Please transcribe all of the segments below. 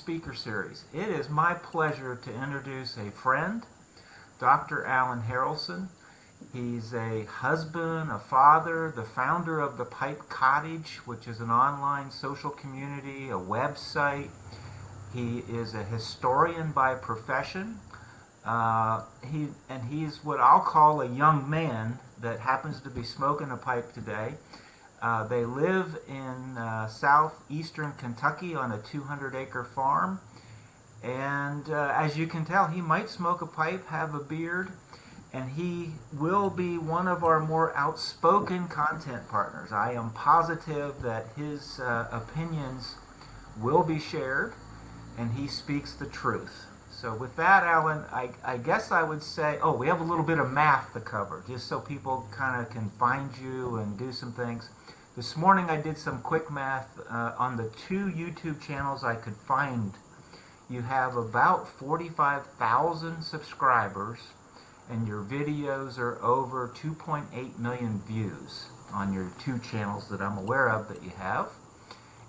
speaker series. It is my pleasure to introduce a friend, Dr. Alan Harrelson. He's a husband, a father, the founder of the Pipe Cottage, which is an online social community, a website. He is a historian by profession. He's what I'll call a young man that happens to be smoking a pipe today. They live in southeastern Kentucky on a 200-acre farm. And as you can tell, he might smoke a pipe, have a beard, and he will be one of our more outspoken content partners. I am positive that his opinions will be shared, and he speaks the truth. So with that, Alan, I guess I would say, we have a little bit of math to cover, just so people kind of can find you and do some things. This morning I did some quick math on the 2 YouTube channels I could find. You have about 45,000 subscribers, and your videos are over 2.8 million views on your 2 channels that I'm aware of that you have.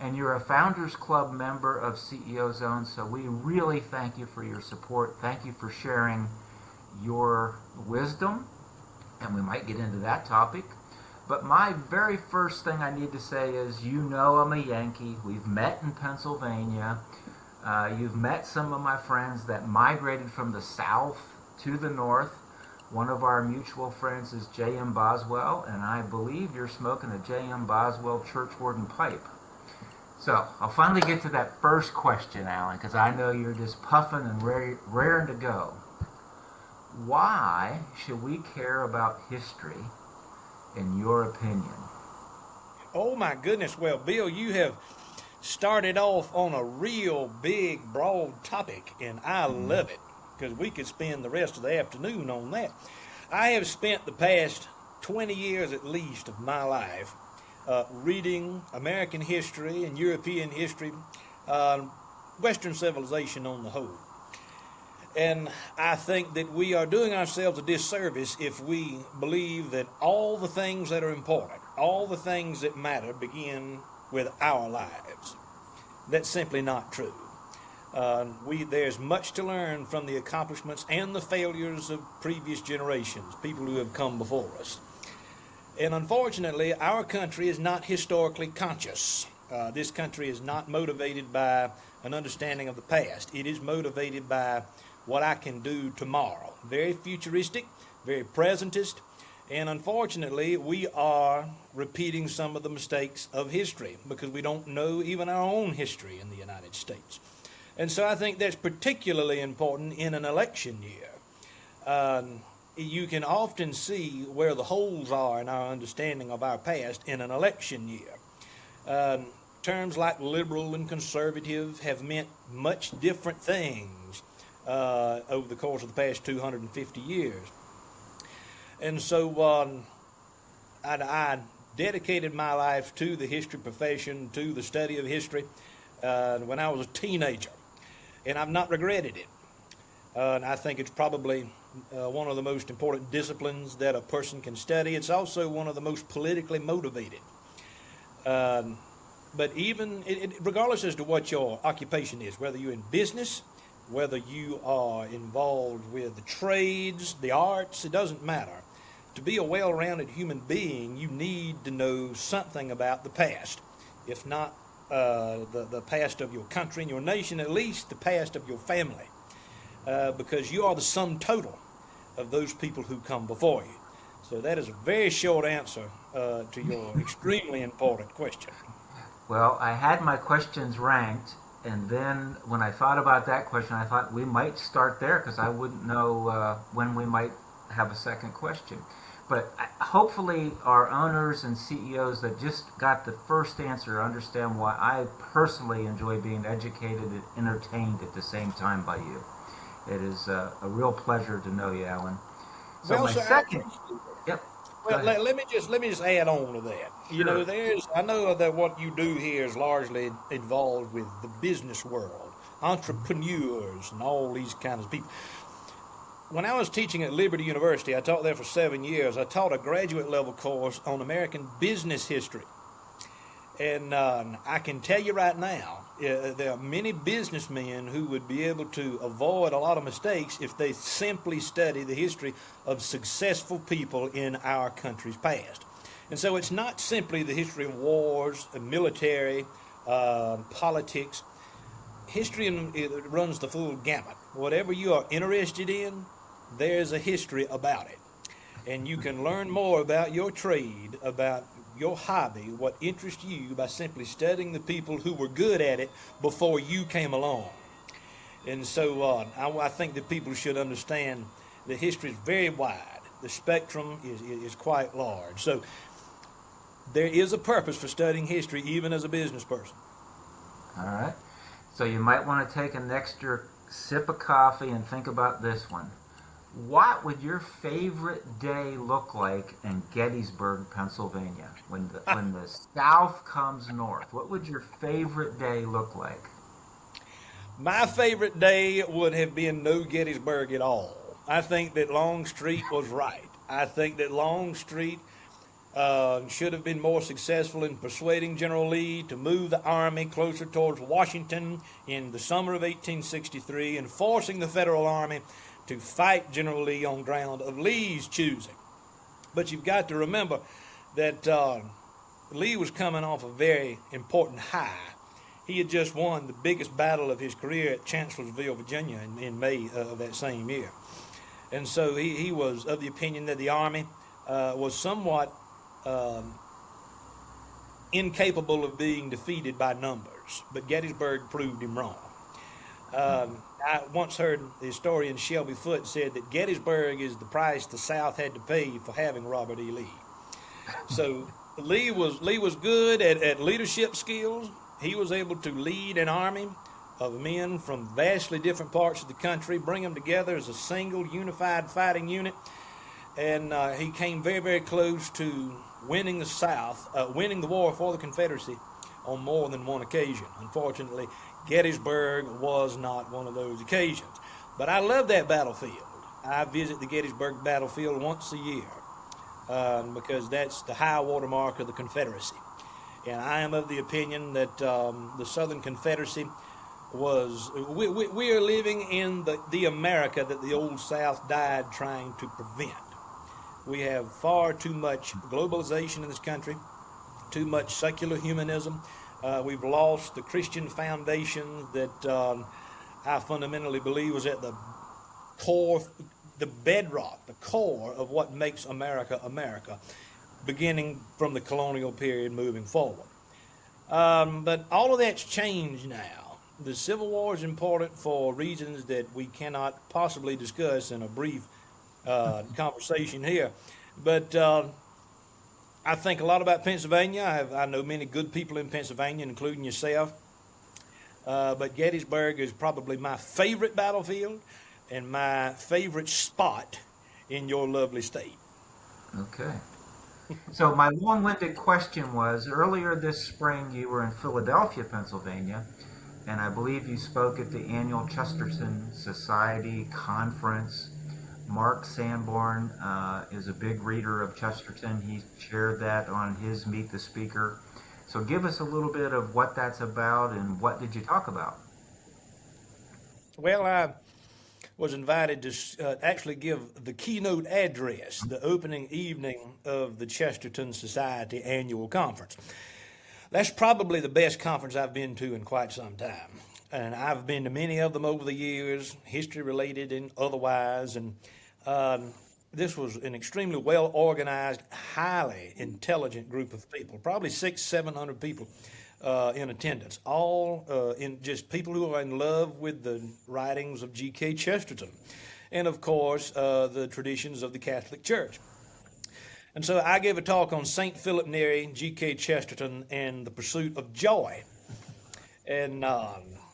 And you're a Founders Club member of CEO Zone, so we really thank you for your support. Thank you for sharing your wisdom, and we might get into that topic. But my very first thing I need to say is, I'm a Yankee. We've met in Pennsylvania. You've met some of my friends that migrated from the South to the North. One of our mutual friends is J.M. Boswell, and I believe you're smoking a J.M. Boswell Churchwarden pipe. So I'll finally get to that first question, Alan, because I know you're just puffing and raring to go. Why should we care about history, in your opinion? Oh my goodness. Well, Bill, you have started off on a real big, broad topic, and I love it, because we could spend the rest of the afternoon on that. I have spent the past 20 years at least of my life reading American history and European history, Western civilization on the whole. And I think that we are doing ourselves a disservice if we believe that all the things that are important, all the things that matter, begin with our lives. That's simply not true. There's much to learn from the accomplishments and the failures of previous generations, people who have come before us. And unfortunately, our country is not historically conscious. This country is not motivated by an understanding of the past. It is motivated by what I can do tomorrow. Very futuristic, very presentist, and unfortunately, we are repeating some of the mistakes of history because we don't know even our own history in the United States. And so I think that's particularly important in an election year. You can often see where the holes are in our understanding of our past in an election year. Terms like liberal and conservative have meant much different things over the course of the past 250 years. And so I dedicated my life to the history profession, to the study of history when I was a teenager, and I've not regretted it. And I think it's probably one of the most important disciplines that a person can study. It's also one of the most politically motivated. But even regardless as to what your occupation is, whether you're in business, whether you are involved with the trades, the arts, it doesn't matter. To be a well-rounded human being, you need to know something about the past. If not the past of your country and your nation, at least the past of your family. Because you are the sum total of those people who come before you. So that is a very short answer to your extremely important question. Well, I had my questions ranked, and then when I thought about that question, I thought we might start there because I wouldn't know when we might have a second question. But hopefully our owners and CEOs that just got the first answer understand why I personally enjoy being educated and entertained at the same time by you. It is a real pleasure to know you, Alan. So well, my second... Yep. Well, let me just add on to that. Sure. You know, I know that what you do here is largely involved with the business world, entrepreneurs, and all these kinds of people. When I was teaching at Liberty University, I taught there for 7 years. I taught a graduate level course on American business history. And I can tell you right now, there are many businessmen who would be able to avoid a lot of mistakes if they simply study the history of successful people in our country's past. And so it's not simply the history of wars, military, politics. History it runs the full gamut. Whatever you are interested in, there's a history about it. And you can learn more about your trade, about your hobby, what interests you by simply studying the people who were good at it before you came along. And so I think that people should understand the history is very wide. The spectrum is quite large. So there is a purpose for studying history, even as a business person. All right. So you might want to take an extra sip of coffee and think about this one. What would your favorite day look like in Gettysburg, Pennsylvania, when the South comes north? What would your favorite day look like? My favorite day would have been no Gettysburg at all. I think that Longstreet was right. I think that Longstreet should have been more successful in persuading General Lee to move the army closer towards Washington in the summer of 1863 and forcing the Federal Army to fight General Lee on ground of Lee's choosing. But you've got to remember that Lee was coming off a very important high. He had just won the biggest battle of his career at Chancellorsville, Virginia in May of that same year. And so he was of the opinion that the Army was somewhat incapable of being defeated by numbers, but Gettysburg proved him wrong. I once heard the historian Shelby Foote said that Gettysburg is the price the South had to pay for having Robert E. Lee. So Lee was good at leadership skills. He was able to lead an army of men from vastly different parts of the country, bring them together as a single unified fighting unit, and he came very, very close to winning the South, winning the war for the Confederacy on more than one occasion. Unfortunately, Gettysburg was not one of those occasions. But I love that battlefield. I visit the Gettysburg battlefield once a year because that's the high water mark of the Confederacy. And I am of the opinion that the Southern Confederacy we are living in the America that the Old South died trying to prevent. We have far too much globalization in this country, too much secular humanism. We've lost the Christian foundation that I fundamentally believe was at the core, the bedrock, the core of what makes America America, beginning from the colonial period moving forward. But all of that's changed now. The Civil War is important for reasons that we cannot possibly discuss in a brief conversation here. But I think a lot about Pennsylvania. I know many good people in Pennsylvania, including yourself. But Gettysburg is probably my favorite battlefield and my favorite spot in your lovely state. Okay. So my long-winded question was, earlier this spring you were in Philadelphia, Pennsylvania, and I believe you spoke at the annual Chesterton Society conference. Mark Sanborn is a big reader of Chesterton. He shared that on his Meet the Speaker. So give us a little bit of what that's about and what did you talk about? Well, I was invited to actually give the keynote address, the opening evening of the Chesterton Society annual conference. That's probably the best conference I've been to in quite some time. And I've been to many of them over the years, history related and otherwise. And this was an extremely well organized, highly intelligent group of people, probably 600-700 people in attendance, all in just people who are in love with the writings of G.K. Chesterton and, of course, the traditions of the Catholic Church. And so I gave a talk on St. Philip Neri, G.K. Chesterton, and the pursuit of joy. And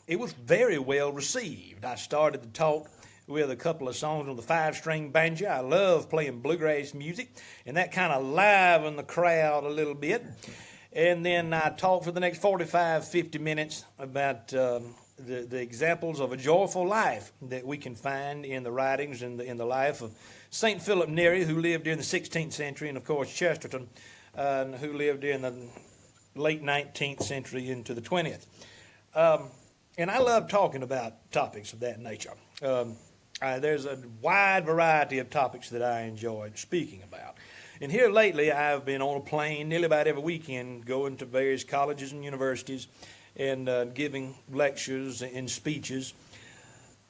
it was very well received. I started the talk with a couple of songs on the 5-string banjo. I love playing bluegrass music, and that kind of livened the crowd a little bit. And then I talked for the next 45, 50 minutes about the examples of a joyful life that we can find in the writings and in the life of St. Philip Neri, who lived during the 16th century, and of course Chesterton, who lived in the late 19th century into the 20th. And I love talking about topics of that nature. There's a wide variety of topics that I enjoy speaking about. And here lately, I've been on a plane nearly about every weekend, going to various colleges and universities and giving lectures and speeches,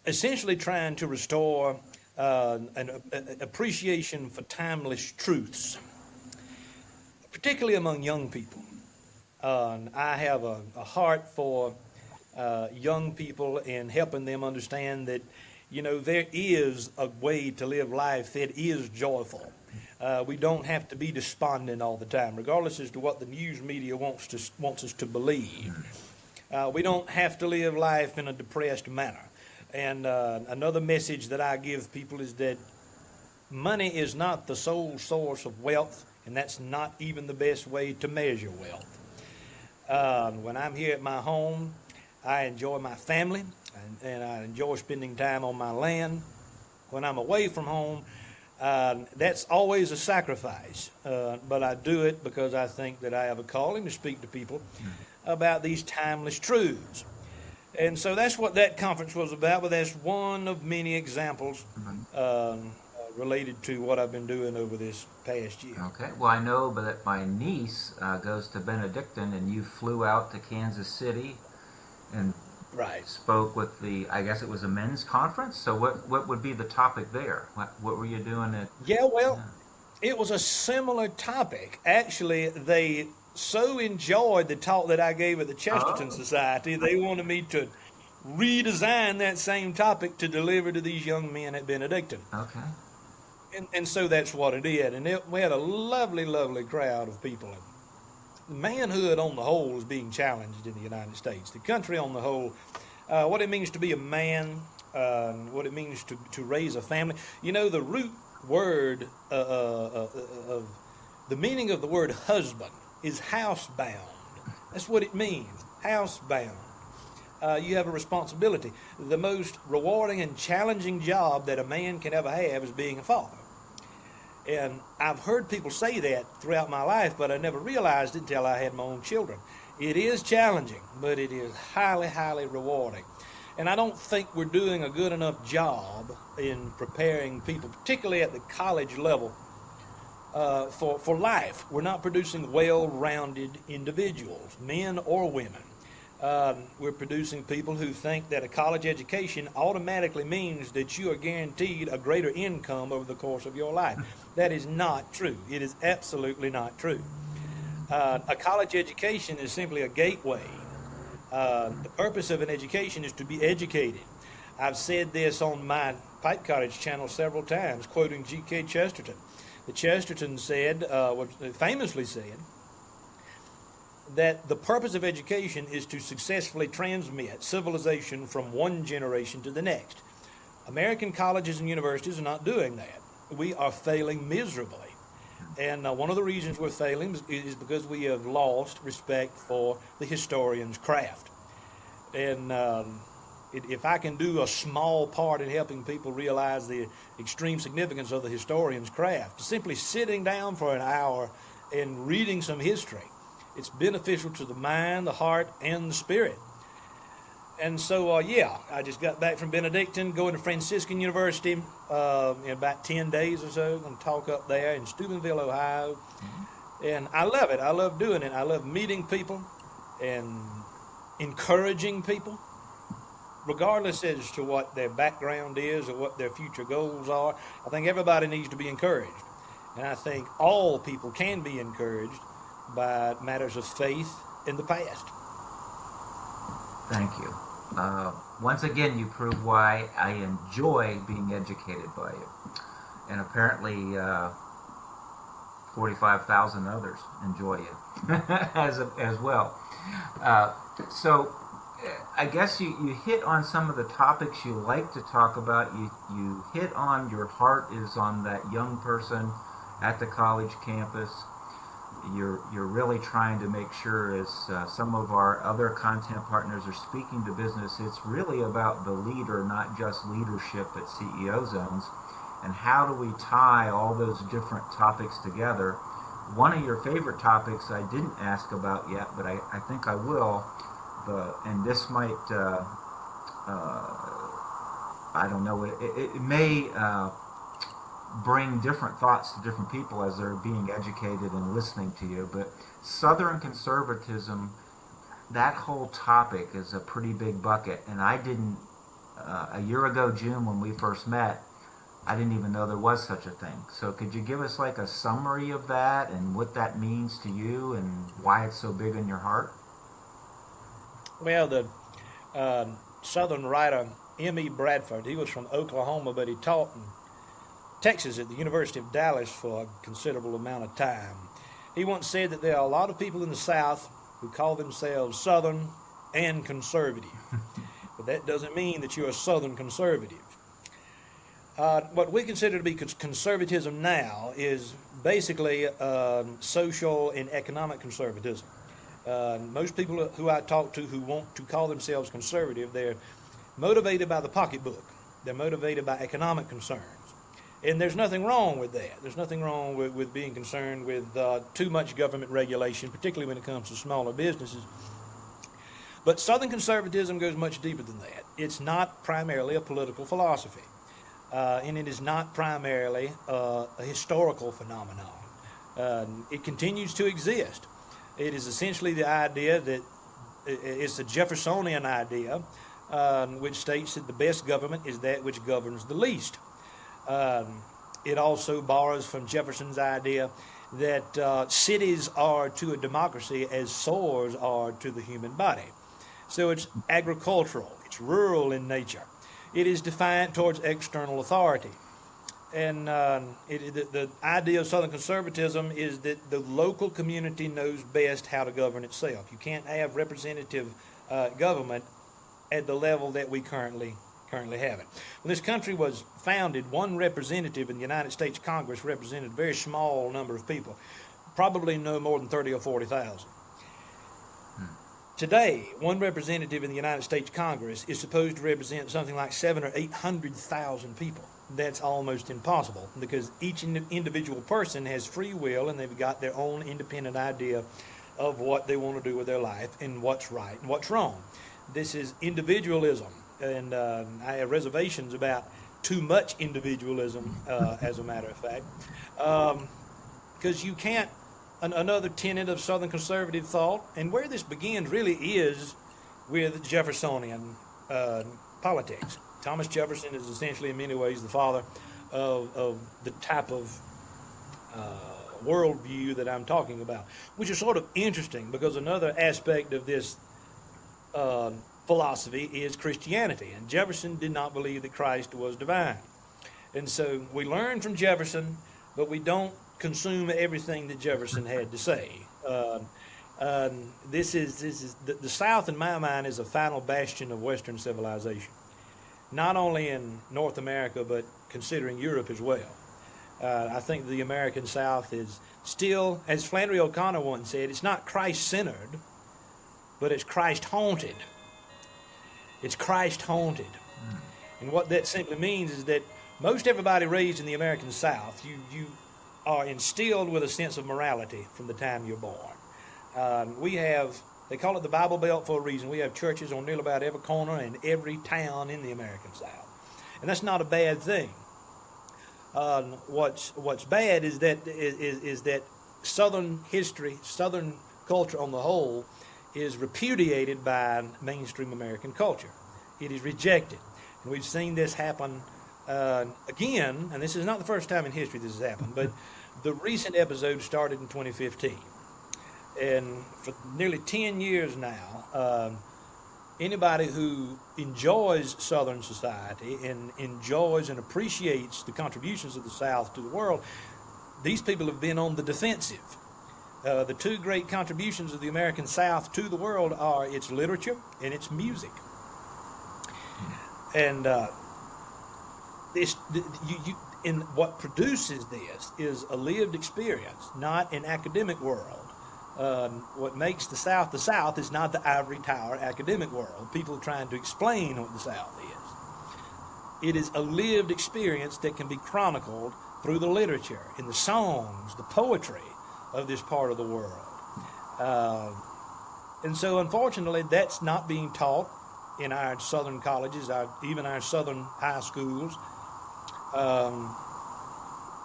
essentially trying to restore an appreciation for timeless truths, particularly among young people. I have a heart for young people and helping them understand that, there is a way to live life that is joyful. We don't have to be despondent all the time, regardless as to what the news media wants us to believe. We don't have to live life in a depressed manner. And another message that I give people is that money is not the sole source of wealth, and that's not even the best way to measure wealth. When I'm here at my home, I enjoy my family, and I enjoy spending time on my land. When I'm away from home, that's always a sacrifice, but I do it because I think that I have a calling to speak to people about these timeless truths. And so that's what that conference was about, but that's one of many examples related to what I've been doing over this past year. Okay. Well, I know that my niece goes to Benedictine, and you flew out to Kansas City and spoke with I guess it was a men's conference. So what would be the topic there? What were you doing at? Yeah, well, it was a similar topic. Actually, they so enjoyed the talk that I gave at the Chesterton Society, they wanted me to redesign that same topic to deliver to these young men at Benedictine. Okay. And so that's what it did. And we had a lovely, lovely crowd of people. Manhood on the whole is being challenged in the United States. The country on the whole, what it means to be a man, what it means to raise a family. The root word of the meaning of the word husband is housebound. That's what it means, housebound. You have a responsibility. The most rewarding and challenging job that a man can ever have is being a father. And I've heard people say that throughout my life, but I never realized it until I had my own children. It is challenging, but it is highly, highly rewarding. And I don't think we're doing a good enough job in preparing people, particularly at the college level, for life. We're not producing well-rounded individuals, men or women. We're producing people who think that a college education automatically means that you are guaranteed a greater income over the course of your life. That is not true. It is absolutely not true. A college education is simply a gateway. The purpose of an education is to be educated. I've said this on my Pipe Cottage channel several times, quoting G.K. Chesterton. The Chesterton famously said, that the purpose of education is to successfully transmit civilization from one generation to the next. American colleges and universities are not doing that. We are failing miserably. And one of the reasons we're failing is because we have lost respect for the historian's craft. And if I can do a small part in helping people realize the extreme significance of the historian's craft, simply sitting down for an hour and reading some history, it's beneficial to the mind, the heart, and the spirit. And so, I just got back from Benedictine, going to Franciscan University in about 10 days or so. I'm going to talk up there in Steubenville, Ohio. Mm-hmm. And I love it. I love doing it. I love meeting people and encouraging people, regardless as to what their background is or what their future goals are. I think everybody needs to be encouraged. And I think all people can be encouraged by matters of faith in the past. Thank you. Once again, you prove why I enjoy being educated by you. And apparently 45,000 others enjoy you as well. So I guess you hit on some of the topics you like to talk about. You hit on your heart is on that young person at the college campus. You're really trying to make sure, as some of our other content partners are speaking to business, it's really about the leader, not just leadership at CEO Zones. And how do we tie all those different topics together one of your favorite topics I didn't ask about yet, but I think I will. And this might, I don't know, it may bring different thoughts to different people as they're being educated and listening to you. But Southern conservatism, that whole topic is a pretty big bucket. And I didn't, a year ago, June, when we first met, I didn't even know there was such a thing. So could you give us like a summary of that and what that means to you and why it's so big in your heart? Well, the Southern writer M.E. Bradford, he was from Oklahoma, but he taught in Texas at the University of Dallas for a considerable amount of time. He once said that there are a lot of people in the South who call themselves Southern and conservative. But that doesn't mean that you're a Southern conservative. What we consider to be conservatism now is basically social and economic conservatism. Most people who I talk to who want to call themselves conservative, they're motivated by the pocketbook. They're motivated by economic concerns. And there's nothing wrong with that. There's nothing wrong with being concerned with too much government regulation, particularly when it comes to smaller businesses. But Southern conservatism goes much deeper than that. It's not primarily a political philosophy. And it is not primarily a historical phenomenon. It continues to exist. It is essentially the idea that it's a Jeffersonian idea, which states that the best government is that which governs the least. It also borrows from Jefferson's idea that cities are to a democracy as sores are to the human body. So it's agricultural, it's rural in nature. It is defiant towards external authority. And the idea of Southern conservatism is that the local community knows best how to govern itself. You can't have representative government at the level that we currently have it. When this country was founded, one representative in the United States Congress represented a very small number of people, probably no more than 30 or 40,000. Today, one representative in the United States Congress is supposed to represent something like 700,000 or 800,000 people. That's almost impossible because each individual person has free will and they've got their own independent idea of what they want to do with their life and what's right and what's wrong. This is individualism, and I have reservations about too much individualism, as a matter of fact, because you can't. Another tenet of Southern conservative thought, and where this begins really is with Jeffersonian politics. Thomas Jefferson is essentially in many ways the father of the type of worldview that I'm talking about, which is sort of interesting because another aspect of this philosophy is Christianity, and Jefferson did not believe that Christ was divine. And so we learn from Jefferson, but we don't consume everything that Jefferson had to say. This is the South, in my mind, is a final bastion of Western civilization, not only in North America, but considering Europe as well. I think the American South is still, as Flannery O'Connor once said, it's not Christ-centered, but it's Christ-haunted. It's Christ-haunted. And what that simply means is that most everybody raised in the American South, you are instilled with a sense of morality from the time you're born. We have, they call it the Bible Belt for a reason. We have churches on nearly about every corner and every town in the American South. And that's not a bad thing. What's bad is that Southern history, Southern culture on the whole, is repudiated by mainstream American culture. It is rejected. And we've seen this happen again, and this is not the first time in history this has happened, but the recent episode started in 2015. And for nearly 10 years now, anybody who enjoys Southern society and enjoys and appreciates the contributions of the South to the world, these people have been on the defensive. The two great contributions of the American South to the world are its literature and its music. And and what produces this is a lived experience, not an academic world. What makes the South is not the ivory tower academic world, people trying to explain what the South is. It is a lived experience that can be chronicled through the literature, in the songs, the poetry of this part of the world. Uh, and so, unfortunately, that's not being taught in our southern colleges, even our southern high schools. Um,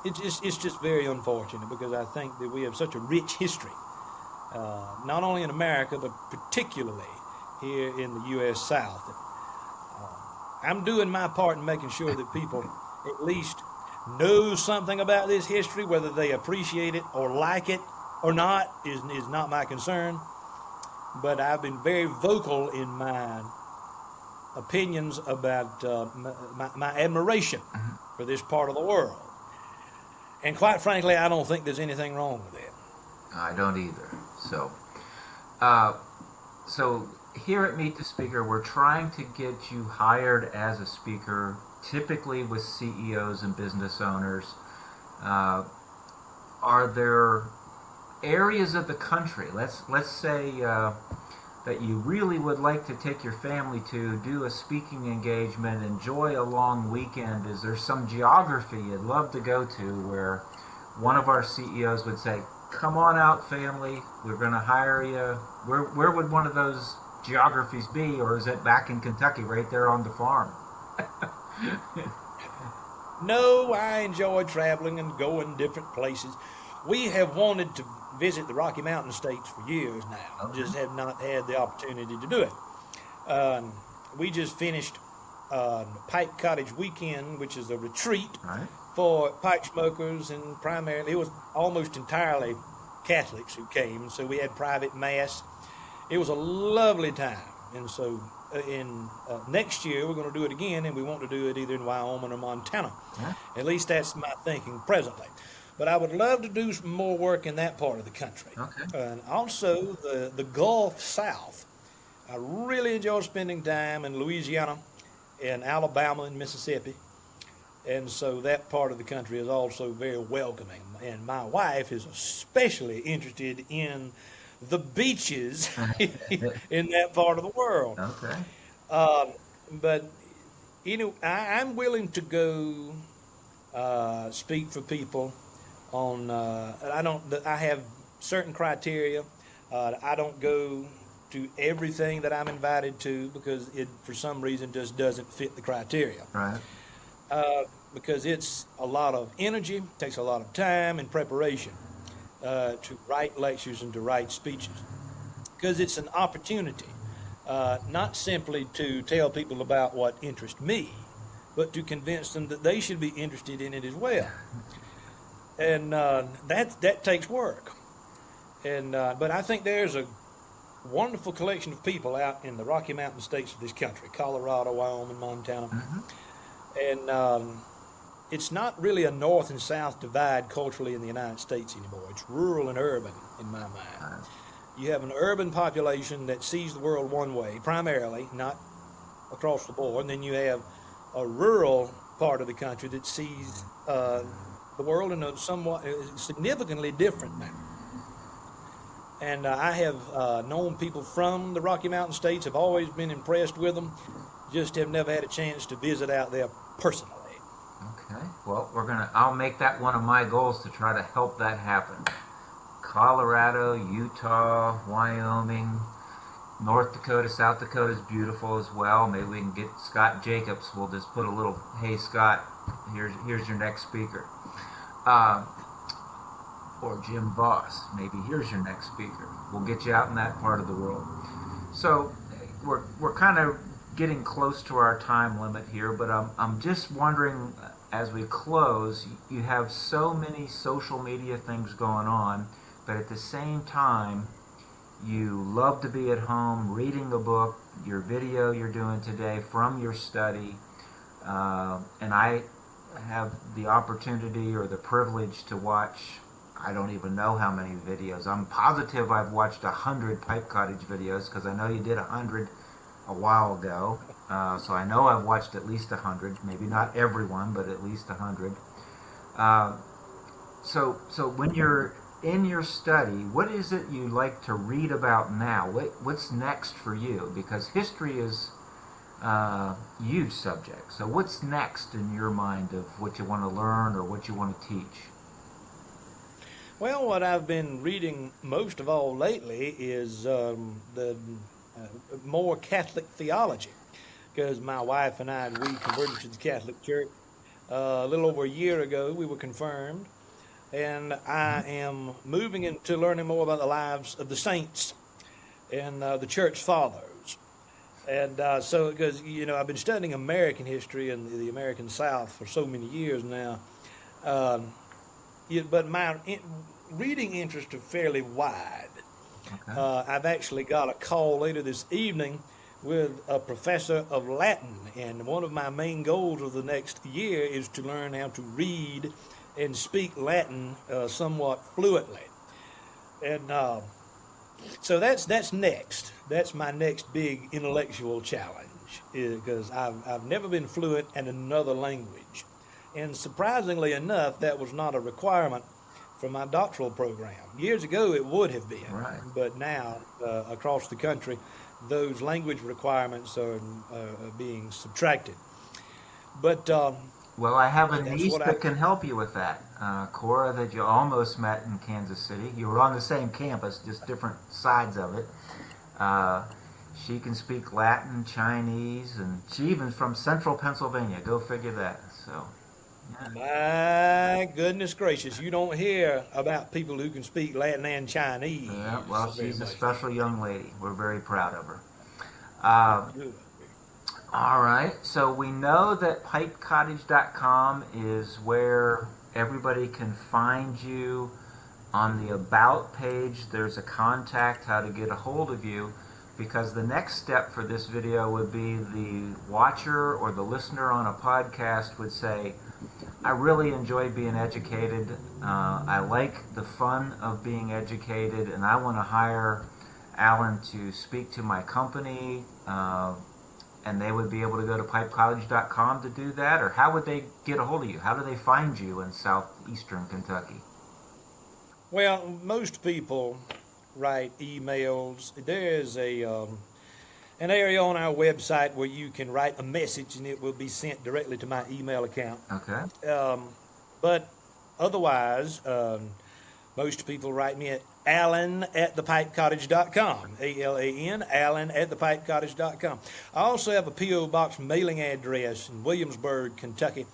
it's just very unfortunate because I think that we have such a rich history, not only in America, but particularly here in the U.S. South. I'm doing my part in making sure that people at least know something about this history, whether they appreciate it or like it or not is not my concern. But I've been very vocal in my opinions about my admiration for this part of the world. And quite frankly, I don't think there's anything wrong with it. I don't either. Uh, so here at Meet the Speaker, we're trying to get you hired as a speaker, typically with CEOs and business owners. Are there areas of the country, let's say that you really would like to take your family to do a speaking engagement, enjoy a long weekend? Is there some geography you'd love to go to where one of our CEOs would say, come on out, family, we're going to hire you? Where would one of those geographies be, or is it back in Kentucky right there on the farm? No, I enjoy traveling and going different places. We have wanted to visit the Rocky Mountain states for years now, just have not had the opportunity to do it. We just finished Pipe Cottage Weekend, which is a retreat for pipe smokers, and primarily it was almost entirely Catholics who came, so we had private mass. It was a lovely time, and so in next year we're going to do it again, and we want to do it either in Wyoming or Montana. At least that's my thinking presently. But I would love to do some more work in that part of the country. And also the Gulf South. I really enjoy spending time in Louisiana and Alabama and Mississippi. And so that part of the country is also very welcoming. And my wife is especially interested in the beaches in that part of the world. But, you know, I'm willing to go speak for people on, I have certain criteria. I don't go to everything that I'm invited to because it, for some reason, just doesn't fit the criteria. Because it's a lot of energy, takes a lot of time and preparation to write lectures and to write speeches. Because it's an opportunity, not simply to tell people about what interests me, but to convince them that they should be interested in it as well. And that takes work. And but I think there's a wonderful collection of people out in the Rocky Mountain states of this country, Colorado, Wyoming, Montana. And it's not really a north and south divide culturally in the United States anymore. It's rural and urban in my mind. You have an urban population that sees the world one way, primarily, not across the board. And then you have a rural part of the country that sees the world in a somewhat significantly different manner. And I have known people from the Rocky Mountain states, have always been impressed with them, just have never had a chance to visit out there personally. Okay, well, I'll make that one of my goals to try to help that happen. Colorado, Utah, Wyoming, North Dakota, South Dakota is beautiful as well. Maybe we can get Scott Jacobs. We'll just put a little, hey Scott, here's your next speaker. Or Jim Voss, maybe here's your next speaker. We'll get you out in that part of the world. So we're kind of getting close to our time limit here, but I'm just wondering, as we close, you have so many social media things going on, but at the same time, you love to be at home reading a book, your video you're doing today from your study, and I have the opportunity or the privilege to watch, I don't even know how many videos. I'm positive I've watched 100 Pipe Cottage videos because I know you did 100 a while ago. So I know I've watched at least 100, maybe not everyone, but at least 100. So when you're in your study, what is it you like to read about now? What's next for you? Because history is a huge subject. So what's next in your mind of what you want to learn or what you want to teach? Well, what I've been reading most of all lately is the more Catholic theology, because my wife and we converted to the Catholic Church a little over a year ago. We were confirmed, and I am moving into learning more about the lives of the saints and the church fathers. And so, because I've been studying American history and the American South for so many years now, um, but reading interests are fairly wide. Okay. I've actually got a call later this evening with a professor of Latin, and one of my main goals of the next year is to learn how to read and speak Latin somewhat fluently. And so that's next. That's my next big intellectual challenge, because I've never been fluent in another language, and surprisingly enough, that was not a requirement for my doctoral program. Years ago, it would have been, Right. but now across the country, those language requirements are being subtracted. But Well, I have a that's niece what I. that can help you with that. Cora, that you almost met in Kansas City. You were on the same campus, just different sides of it. Uh, she can speak Latin, Chinese, and she even's from central Pennsylvania. Go figure that. So, yeah. My goodness gracious, you don't hear about people who can speak Latin and Yeah, Chinese well, very she's a much special these young lady. We're very proud of her. Uh, days. all right, so we know that pipecottage.com is where everybody can find you. On the About page, there's a contact, how to get a hold of you, because the next step for this video would be the watcher or the listener on a podcast would say, I really enjoy being educated. I like the fun of being educated, and I want to hire Alan to speak to my company. And they would be able to go to pipecottage.com to do that? Or how would they get a hold of you? How do they find you in southeastern Kentucky? Well, most people write emails. There's an area on our website where you can write a message and it will be sent directly to my email account. Okay. But otherwise, most people write me at Alan at thepipecottage.com. ALAN, Alan at thepipecottage.com. I also have a P.O. Box mailing address in Williamsburg, Kentucky,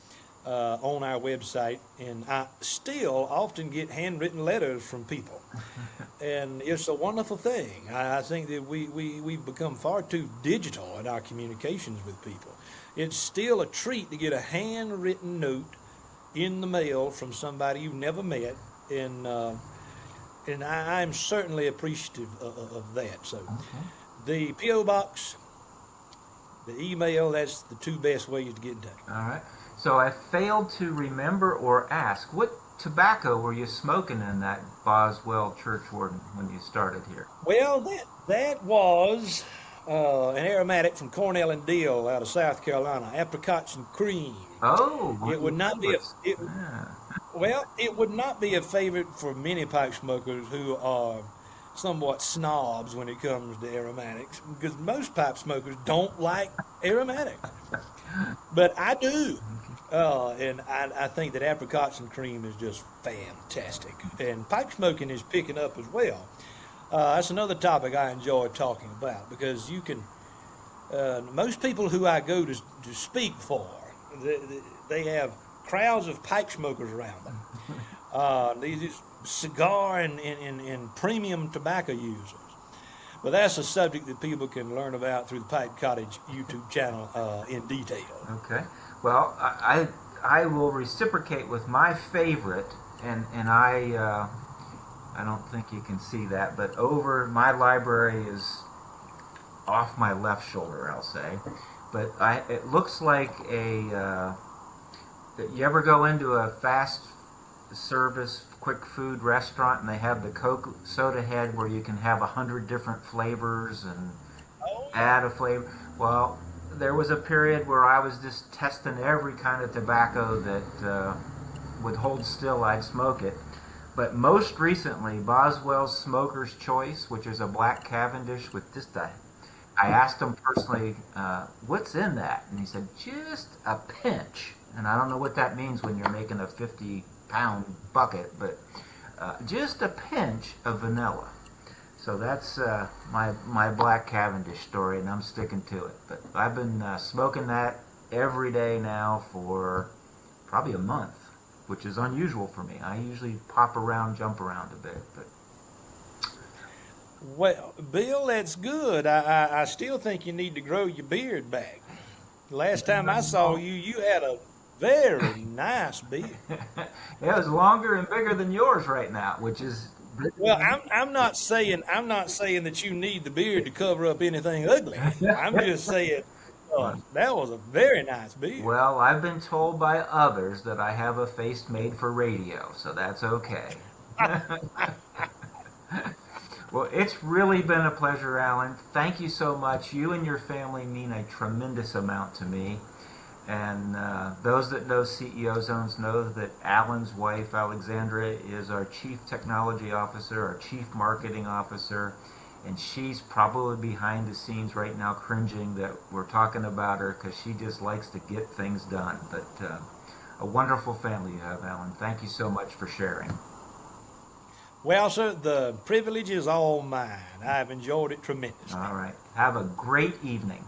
on our website, and I still often get handwritten letters from people. And it's a wonderful thing. I think that we've become far too digital in our communications with people. It's still a treat to get a handwritten note in the mail from somebody you've never met, and I'm certainly appreciative of that. So Okay. the P.O. Box, the email, that's the two best ways to get in touch. All right. So I failed to remember or ask, what tobacco were you smoking in that Boswell Churchwarden when you started here? Well, that was an aromatic from Cornell and Deal out of South Carolina, apricots and cream. Oh, It would not be a it, yeah. well, it would not be a favorite for many pipe smokers who are somewhat snobs when it comes to aromatics, because most pipe smokers don't like aromatics, but I do. And I think that apricots and cream is just fantastic. And pipe smoking is picking up as well. That's another topic I enjoy talking about, because you can, most people who I go to speak for, they have crowds of pipe smokers around them. These cigar and premium tobacco users. But that's a subject that people can learn about through the Pipe Cottage YouTube channel in detail. Okay. Well, I will reciprocate with my favorite, and I don't think you can see that, but over my library is off my left shoulder, I'll say. But it looks like you ever go into a fast service quick food restaurant and they have the Coke soda head where you can have 100 different flavors and add a flavor? Well, there was a period where I was just testing every kind of tobacco that would hold still. I'd smoke it. But most recently, Boswell's Smoker's Choice, which is a black Cavendish with just I asked him personally, what's in that? And he said, just a pinch. And I don't know what that means when you're making a 50-pound bucket, but just a pinch of vanilla. So that's my black Cavendish story, and I'm sticking to it. But I've been smoking that every day now for probably a month, which is unusual for me. I usually pop around, jump around a bit, but Well, Bill, that's good. I still think you need to grow your beard back. Last time I saw you, you had a very nice beard. it was longer and bigger than yours right now, which is Well, I'm not saying that you need the beard to cover up anything ugly. I'm just saying that was a very nice beard. well, I've been told by others that I have a face made for radio, so that's okay. Well, it's really been a pleasure, Alan. Thank you so much. You and your family mean a tremendous amount to me. And those that know CEO Zones know that Alan's wife, Alexandra, is our Chief Technology Officer, our Chief Marketing Officer, and she's probably behind the scenes right now cringing that we're talking about her because she just likes to get things done. But a wonderful family you have, Alan. Thank you so much for sharing. Well, sir, the privilege is all mine. I've enjoyed it tremendously. All right. Have a great evening.